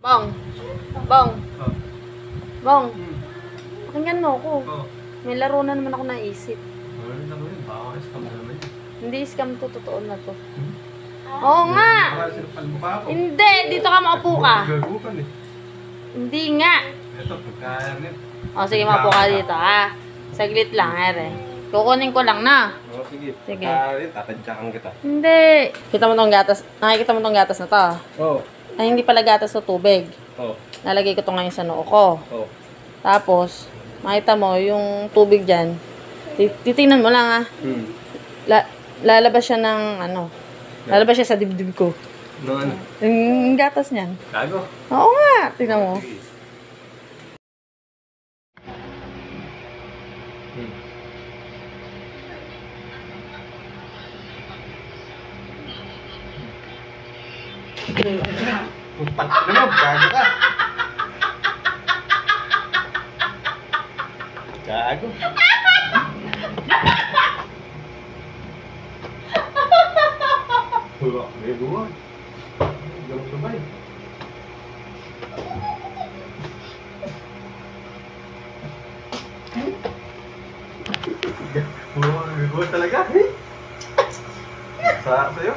Bong. Bong. Oh. Bong. Pakinggan mo ako. Oh. May laro na naman ako naisip. Ano na yun? Baka scam na naman. Hindi scam to, totoo na to. Oo nga! Baka sinupal mo pa ako. Hindi! Dito ka maupo ka. Gagupan eh. Hindi nga. Ito, pagkain. O sige, maupo ka dito ha. Saglit lang, ere. Kukunin ko lang na. Oo, sige. Sige. Tatadyakan kita. Hindi. Kita mo tong gatas. Nakikita mo tong gatas na to. Oo. Ay, hindi pala gatas to, tubig. Oo. Nalagay ko to ngayon sa noo ko. Oo. Tapos, makita mo yung tubig dyan. Titingnan mo lang ha. Lalabas siya ng ano. Lalabas siya sa dibdib ko. No, ano? Yung gatas niyan. Gago. Oo nga. Tingnan mo. Sige. Putak na mo, gago ka. Gago. Wala, may buwan. Gago sabay. Wala, may buwan talaga. Sa sa'yo.